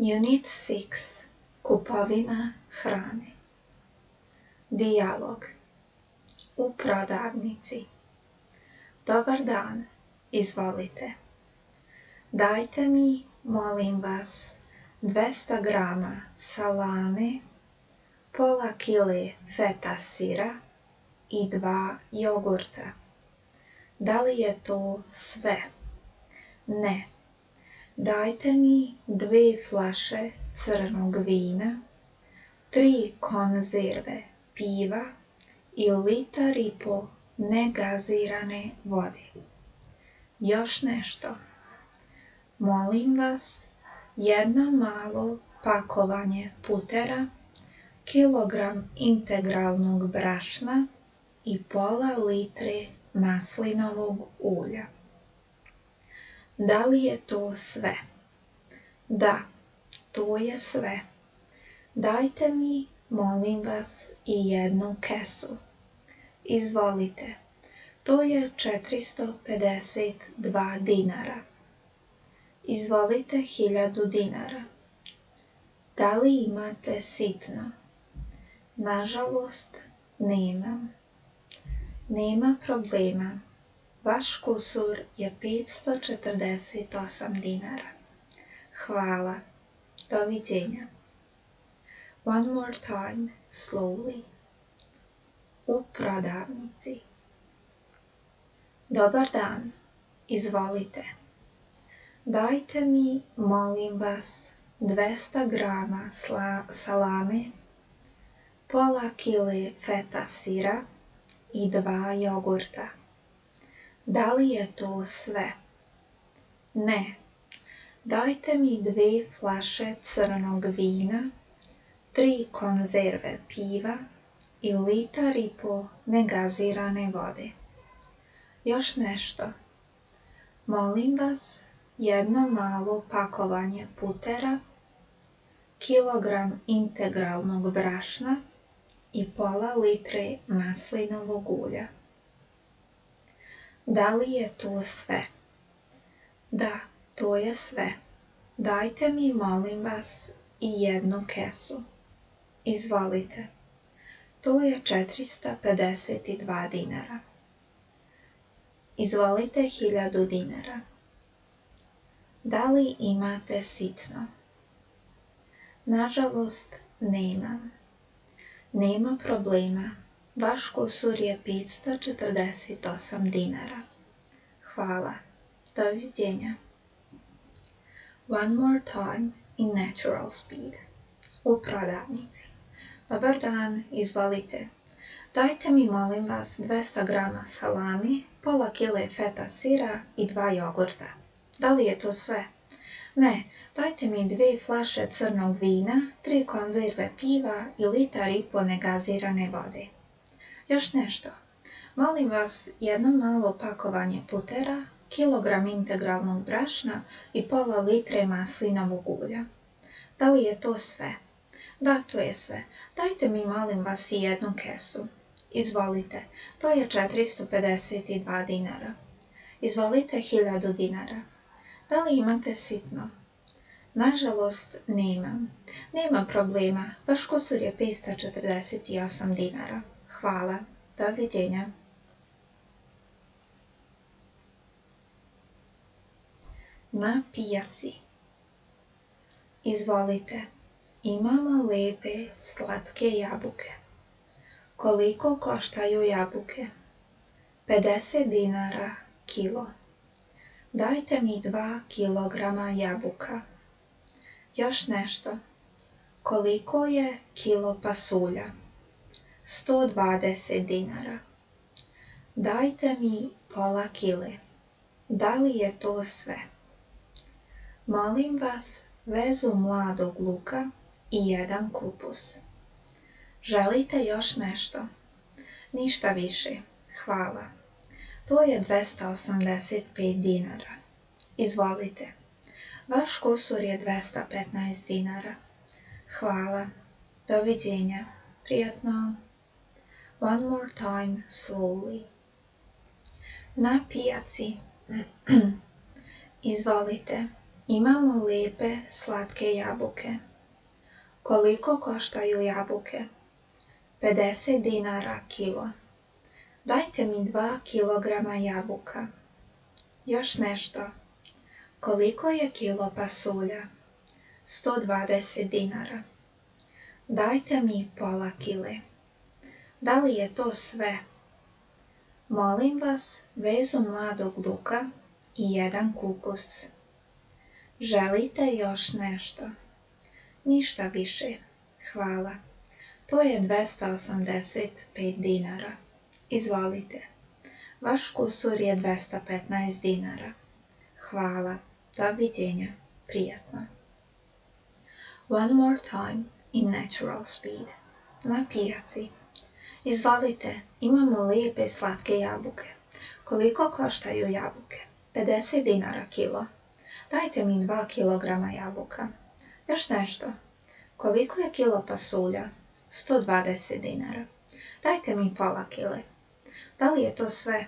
Unit 6. Kupovina hrane. Dijalog. U prodavnici. Dobar dan, izvolite. Dajte mi, molim vas, 200 grama salame, pola kile feta sira i 2 jogurta. Da li je to sve? Ne. Dajte mi 2 flaše crnog vina, 3 konzerve piva i 1,5 litara negazirane vode. Još nešto. Molim vas, jedno malo pakovanje putera, kilogram integralnog brašna i pola litre maslinovog ulja. Da li je to sve? Da, to je sve. Dajte mi, molim vas, i jednu kesu. Izvolite, to je 452 dinara. Izvolite 1000 dinara. Da li imate sitno? Nažalost, nemam. Nema problema. Vaš kusur je 548 dinara. Hvala. Doviđenja. One more time, slowly. U prodavnici. Dobar dan, izvolite. Dajte mi, molim vas, 200 grama salame, pola kile feta sira i 2 jogurta. Da li je to sve? Ne. Dajte mi 2 flaše crnog vina, 3 konzerve piva i 1,5 litara negazirane vode. Još nešto. Molim vas, jedno malo pakovanje putera, kilogram integralnog brašna i pola litre maslinovog ulja. Da li je to sve? Da, to je sve. Dajte mi, molim vas, i jednu kesu. Izvolite. To je 452 dinara. Izvolite 1000 dinara. Da li imate sitno? Nažalost, nemam. Nema problema. Vaš kusur je 548 dinara. Hvala. Doviđenja. One more time in natural speed. U prodavnici. Dobar dan, izvolite. Dajte mi, molim vas, 200 grama salami, pola kile feta sira i 2 jogurta. Da li je to sve? Ne. Dajte mi 2 flaše crnog vina, 3 konzerve piva i 1,5 litara negazirane vode. Još nešto. Molim vas, jedno malo pakovanje putera, kilogram integralnog brašna i pola litre maslinovog ulja. Da li je to sve? Da, to je sve. Dajte mi, molim vas, i jednu kesu. Izvolite, to je 452 dinara. Izvolite 1000 dinara. Da li imate sitno? Nažalost, nemam. Nema problema, vaš kusur je 548 dinara. Hvala. Doviđenja. Na pijaci. Izvolite, imamo lepe, slatke jabuke. Koliko koštaju jabuke? 50 dinara kilo. Dajte mi 2 kilograma jabuka. Još nešto. Koliko je kilo pasulja? 120 dinara. Dajte mi pola kile. Da li je to sve? Molim vas, vezu mladog luka i 1 kupus. Želite još nešto? Ništa više. Hvala. To je 285 dinara. Izvolite. Vaš kusur je 215 dinara. Hvala. Doviđenja. Prijatno. One more time, slowly. Na pijaci. Izvolite. Imamo lijepe, slatke jabuke. Koliko koštaju jabuke? 50 dinara kilo. Dajte mi 2 kilograma jabuka. Još nešto. Koliko je kilo pasulja? 120 dinara. Dajte mi pola kile. Da li je to sve? Molim vas, vezu mladog luka i 1 kupus. Želite još nešto? Ništa više. Hvala. To je 285 dinara. Izvolite. Vaš kusur je 215 dinara. Hvala. Doviđenja. Prijatno. One more time in natural speed. Na pijaci. Izvolite, imamo lijepe slatke jabuke. Koliko koštaju jabuke? 50 dinara kilo. Dajte mi 2 kilograma jabuka. Još nešto. Koliko je kilo pasulja? 120 dinara. Dajte mi pola kile. Da li je to sve?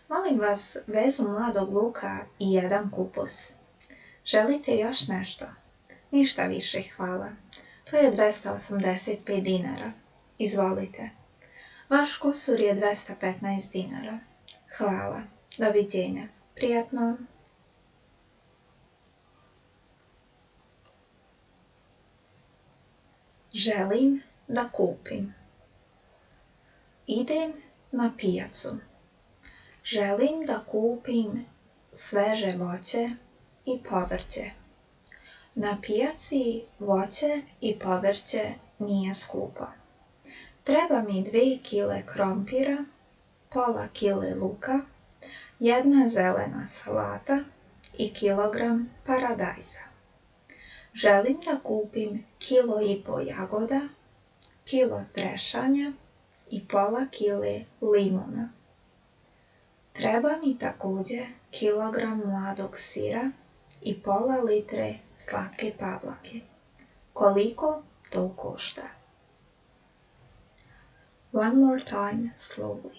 Molim vas, vezu mladog luka i 1 kupus. Želite još nešto? Ništa više, hvala. To je 285 dinara. Izvolite. Vaš kusur je 215 dinara. Hvala. Doviđenja. Prijatno. Želim da kupim. Idem na pijacu. Želim da kupim sveže voće i povrće. Na pijaci voće i povrće nije skupo. Treba mi 2 kile krompira, pola kile luka, 1 zelena salata i kilogram paradajza. Želim da kupim 1,5 kila jagoda, kilo trešanja i pola kile limuna. Treba mi također kilogram mladog sira i pola litre slatke pavlake. Koliko to košta? One more time slowly.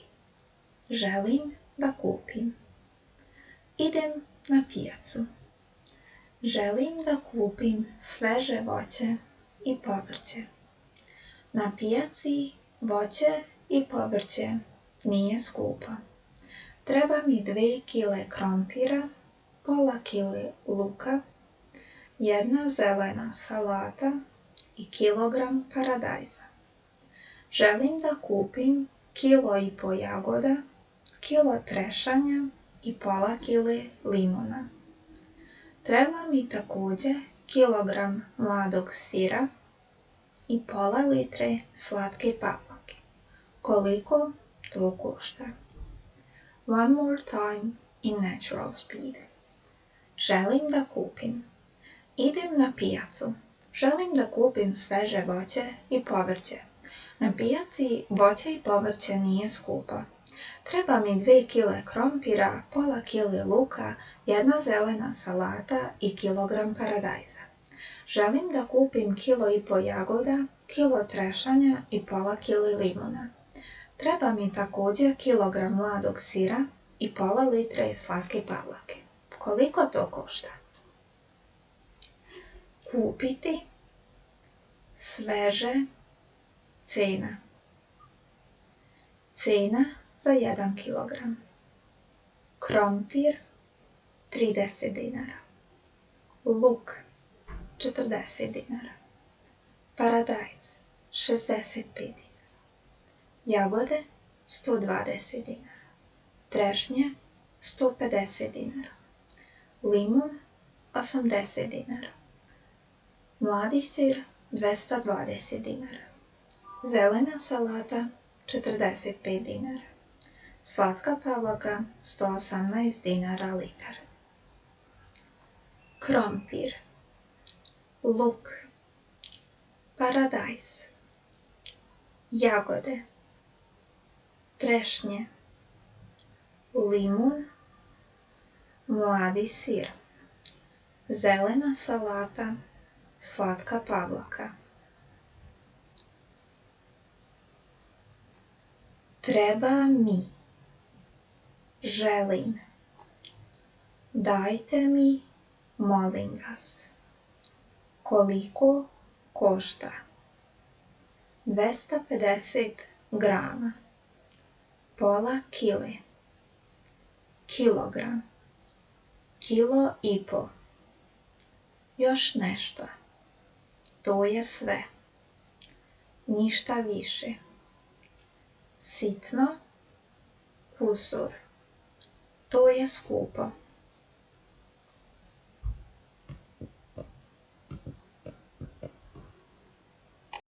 Želim da kupim. Idem na pijacu. Želim da kupim sveže voće i povrće. Na pijaci voće i povrće nije skupo. Treba mi 2 kile krompira, pola kile luka, 1 zelena salata i kilogram paradajza. Želim da kupim 1,5 kila jagoda, kilo trešanja i pola kile limuna. Treba mi također kilogram mladog sira i pola litre slatke pavlake. Koliko to košta? One more time in natural speed. Želim da kupim. Idem na pijacu. Želim da kupim sveže voće i povrće. Na pijaci voće i povrće nije skupo. Treba mi 2 kile krompira, pola kile luka, 1 zelena salata i kilogram paradajza. Želim da kupim 1,5 kila jagoda, kilo trešanja i pola kile limuna. Treba mi također kilogram mladog sira i pola litre slatke pavlake. Koliko to košta? Kupiti, sveže, cena. Cena za 1 kilogram. Krompir 30 dinara. Luk 40 dinara. Paradajz 65 dinara. Jagode 120 dinara. Trešnje 150 dinara. Limun 80 dinara. Mladi sir 220 dinara. Zelena salata 45 dinara. Slatka pavlaka 118 dinara litar. Krompir, luk, paradajz, jagode, trešnje, limun, mladi sir, zelena salata, slatka pavlaka. Treba mi. Želim. Dajte mi Molim vas. Koliko košta? 250 grama. Pola kile. Kilogram. Kilo i po. Još nešto. To je sve. Ništa više. Sitno. Kusur. To je skupo.